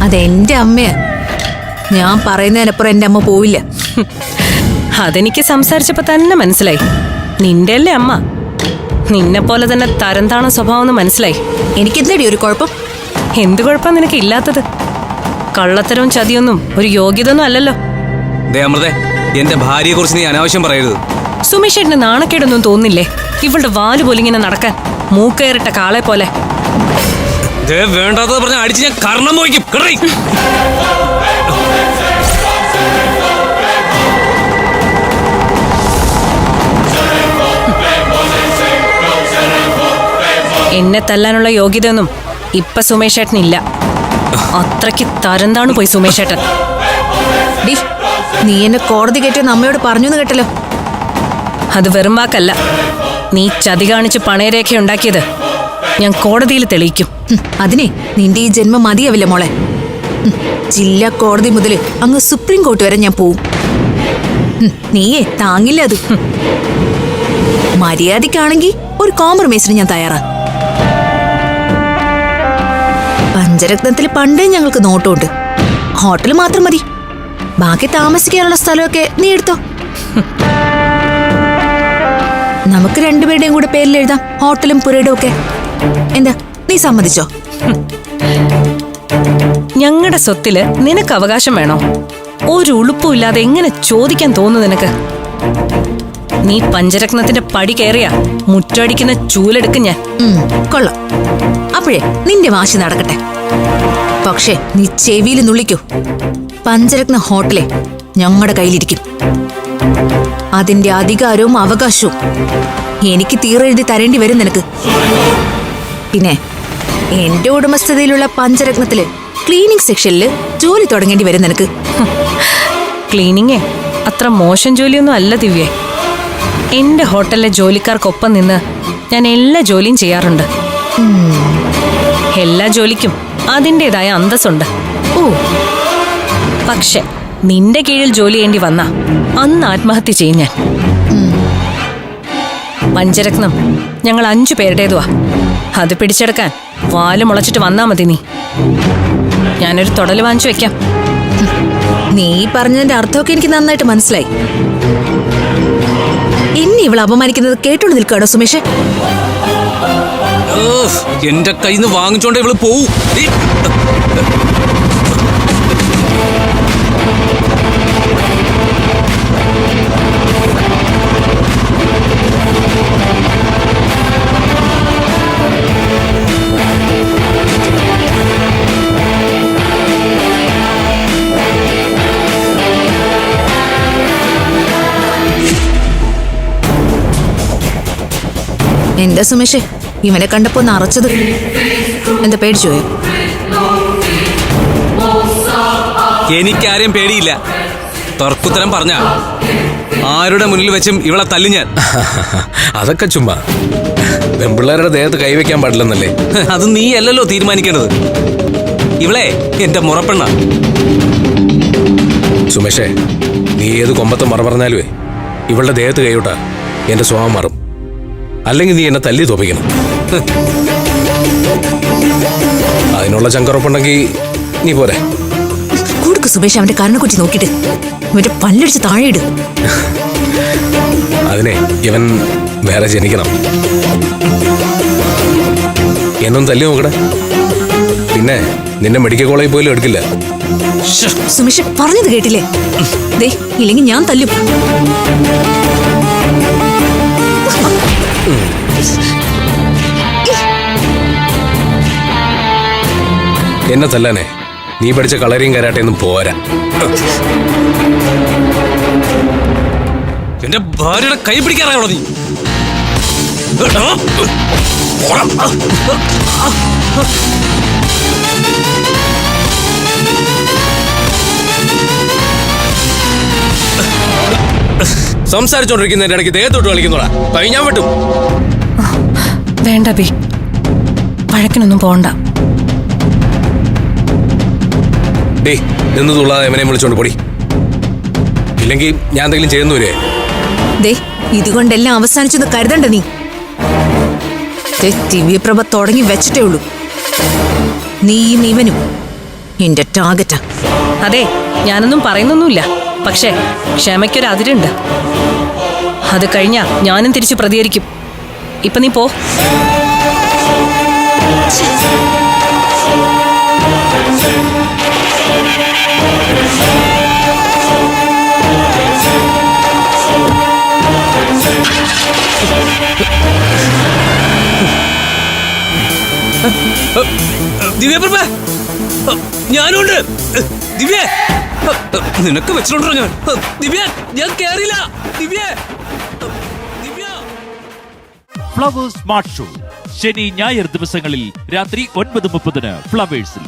അതെന്റെ അമ്മയാ. ഞാൻ പറയുന്നതിനപ്പുറം എന്റെ അമ്മ പോവില്ല. അതെനിക്ക് സംസാരിച്ചപ്പോ തന്നെ മനസ്സിലായി. നിന്റെ അല്ലേ അമ്മ. നിന്നെ പോലെ തന്നെ തരംതാണ സ്വഭാവം മനസ്സിലായി. എനിക്കെന്തടി ഒരു കുഴപ്പം? എന്ത് കുഴപ്പം നിനക്ക് ഇല്ലാത്തത്? കള്ളത്തരവും ചതിയൊന്നും ഒരു യോഗ്യതൊന്നും അല്ലല്ലോ. അമൃതേ, എന്റെ ഭാര്യയെ കുറിച്ച് നീ അനാവശ്യം പറയരുത്. സുമേഷേട്ടന് നാണക്കേടൊന്നും തോന്നില്ലേ ഇവളുടെ വാല് പോലിങ്ങനെ നടക്കാൻ? മൂക്കയറിട്ട കാളെ പോലെ. വേണ്ടാത്തത് പറഞ്ഞ അടിച്ച് ഞാൻ കർണം പോയിക്കും. എന്നെ തല്ലാനുള്ള യോഗ്യതയൊന്നും ഇപ്പൊ സുമേഷേട്ടനില്ല. അത്രയ്ക്ക് തരംതാണ് പോയി സുമേഷേട്ടൻ. ഡി, നീ എന്നെ കോടതി കയറ്റിയെന്ന് അമ്മയോട് പറഞ്ഞു കേട്ടല്ലോ. അത് വെറും വാക്കല്ല. നീ ചതി കാണിച്ച് പണയരേഖ ഉണ്ടാക്കിയത് ഞാൻ കോടതിയിൽ തെളിയിക്കും. അതിനെ നിന്റെ ഈ ജന്മം മതിയാവില്ല മോളെ. ജില്ലാ കോടതി മുതൽ അങ്ങ് സുപ്രീം കോർട്ട് വരെ ഞാൻ പോവും. നീയേ താങ്ങില്ല അത്. മര്യാദക്കാണെങ്കിൽ ഒരു കോംപ്രമൈസിന് ഞാൻ തയ്യാറാ. പഞ്ചരത്നത്തിൽ പണ്ടേ ഞങ്ങൾക്ക് നോട്ടമുണ്ട്. ഹോട്ടൽ മാത്രം മതി, ബാക്കി താമസിക്കാനുള്ള സ്ഥലമൊക്കെ നീ എടുത്തോ. നമുക്ക് രണ്ടുപേരുടെയും കൂടെ പേരിൽ എഴുതാം ഹോട്ടലും പുരയിടും ഒക്കെ. എന്താ, നീ സമ്മതിച്ചോ? ഞങ്ങളുടെ സ്വത്തില് നിനക്ക് അവകാശം വേണോ? ഒരു ഉളുപ്പുമില്ലാതെ എങ്ങനെ ചോദിക്കാൻ തോന്നുന്നു നിനക്ക്? നീ പഞ്ചരത്നത്തിന്റെ പടി കയറിയ മുറ്റടിക്കുന്ന ചൂലെടുക്കും ഞാൻ. കൊള്ളാം. അപ്പോഴേ നിന്റെ വാശി നടക്കട്ടെ. പക്ഷേ നീ ചെവിയിൽ നുള്ളിക്കോ, പഞ്ചരത്ന ഹോട്ടലെ ഞങ്ങളുടെ കയ്യിലിരിക്കും. അതിന്റെ അധികാരവും അവകാശവും എനിക്ക് തീരെഴുതി തരേണ്ടി വരും നിനക്ക്. പിന്നെ എന്റെ ഉടമസ്ഥതയിലുള്ള പഞ്ചരത്നത്തില് ക്ലീനിങ് സെക്ഷനിൽ ജോലി തുടങ്ങേണ്ടി വരും നിനക്ക്. ക്ലീനിങ്ങേ അത്ര മോശം ജോലിയൊന്നും അല്ല ദിവ്യേ. എന്റെ ഹോട്ടലിലെ ജോലിക്കാർക്കൊപ്പം നിന്ന് ഞാൻ എല്ലാ ജോലിയും ചെയ്യാറുണ്ട്. എല്ലാ ജോലിക്കും അതിൻ്റെതായ അന്തസ്സുണ്ട്. ഓ, പക്ഷെ നിന്റെ കീഴിൽ ജോലി ചെയ്യേണ്ടി വന്ന അന്ന് ആത്മഹത്യ ചെയ്യും ഞാൻ. പഞ്ചരത്നം ഞങ്ങൾ 5 പേരുടേതുവാ. അത് പിടിച്ചെടുക്കാൻ വാല് മുളച്ചിട്ട് വന്നാ മതി നീ. ഞാനൊരു തൊടല് വാങ്ങിച്ചു വെക്കാം. നീ പറഞ്ഞതിന്റെ അർത്ഥമൊക്കെ എനിക്ക് നന്നായിട്ട് മനസ്സിലായി. എന്നെ ഇവളെ അപമാനിക്കുന്നത് കേട്ടോണ്ട് നിൽക്കാണോ സുമേഷ്? എന്റെ കയ്യിൽ നിന്ന് വാങ്ങിച്ചോണ്ട് ഇവള് പോവും. എന്താ സുമേഷേ ഇവനെ കണ്ടപ്പോ നിറച്ചത്? എന്താ പേടിച്ചോയോ? എനിക്കാരെയും പേടിയില്ല. തർക്കുത്തരം പറഞ്ഞ ആരുടെ മുന്നിൽ വെച്ചും ഇവളെ തല്ലി ഞാൻ. അതൊക്കെ ചുമ്മാ. പെൺപിള്ളേരുടെ ദേഹത്ത് കൈവയ്ക്കാൻ പാടില്ലെന്നല്ലേ? അത് നീ അല്ലല്ലോ തീരുമാനിക്കേണ്ടത്. ഇവളെ എന്റെ മുറപ്പെണ്ണ. സുമേഷേ, നീ ഏത് കൊമ്പത്തെ മറ പറഞ്ഞാലുവേ ഇവളുടെ ദേഹത്ത് കൈവിട്ടാ എന്റെ സ്വഭാവം മാറും. അല്ലെങ്കിൽ നീ എന്നെ തല്ലി തോപ്പിക്കണം. അതിനുള്ള ചങ്കറപ്പുണ്ടെങ്കിൽ നീ പോരെ. കൊടുക്ക് സുമേഷ് അവന്റെ കരണക്കുറ്റി നോക്കിട്ട് ഇവന്റെ പല്ലടിച്ച് താഴെയിട്. അതിനെ ഇവൻ വേറെ ജനിക്കണം. എന്നും തല്ലി നോക്കടേ. പിന്നെ നിന്നെ മെഡിക്കൽ കോളേജിൽ പോലും എടുക്കില്ല. സുമേഷ് പറഞ്ഞത് കേട്ടില്ലേ? ദേ, ഇല്ലെങ്കിൽ ഞാൻ തല്ലും. എന്നെ തല്ലാനേ നീ പഠിച്ച കളരിയും കരാട്ടയൊന്നും പോരാ. എന്റെ ഭാര്യയുടെ കൈ പിടിക്കാറായോ നീ? സംസാരിച്ചോണ്ടിരിക്കുന്നതിന്റെ ഇടയ്ക്ക് ദേഹത്തോട്ട് കളിക്കുന്നോടാ. കൈ ഞാൻ വെട്ടും. വേണ്ട ബി, വഴക്കിനൊന്നും പോണ്ട. ഡേ, നിന്ന് തുള്ളാതെ എവനെ വിളിച്ചോണ്ട് പൊടി. ഇല്ലെങ്കിൽ ഞാൻ എന്തെങ്കിലും ചെയ്യുന്നു വരെ. ദേ, ഇതുകൊണ്ടെല്ലാം അവസാനിച്ചെന്ന് കരുതണ്ട നീ. ദിവ്യപ്രഭ തുടങ്ങി വെച്ചിട്ടേ ഉള്ളൂ. നീയും ഇവനും എന്റെ ടാർഗറ്റാ. അതെ, ഞാനൊന്നും പറയുന്നൊന്നുമില്ല. പക്ഷേ ക്ഷമയ്ക്കൊരു അതിരുണ്ട്. അത് കഴിഞ്ഞാ ഞാനും തിരിച്ച് പ്രതികരിക്കും. ഇപ്പൊ നീ പോ. ദിവ്യപ്രഭ, ഞാനുണ്ട്. ദിവ്യ, നിനക്ക് വെച്ചിട്ടുണ്ടോ ഞാൻ? ദിവ്യ, ഞാൻ കേറിയില്ല. ദിവ്യ, ദിവ്യ. ഫ്ലവേഴ്സ് സ്മാർട്ട് ഷോ ശനി ഞായർ ദിവസങ്ങളിൽ രാത്രി 9:30 ഫ്ലവേഴ്സിൽ.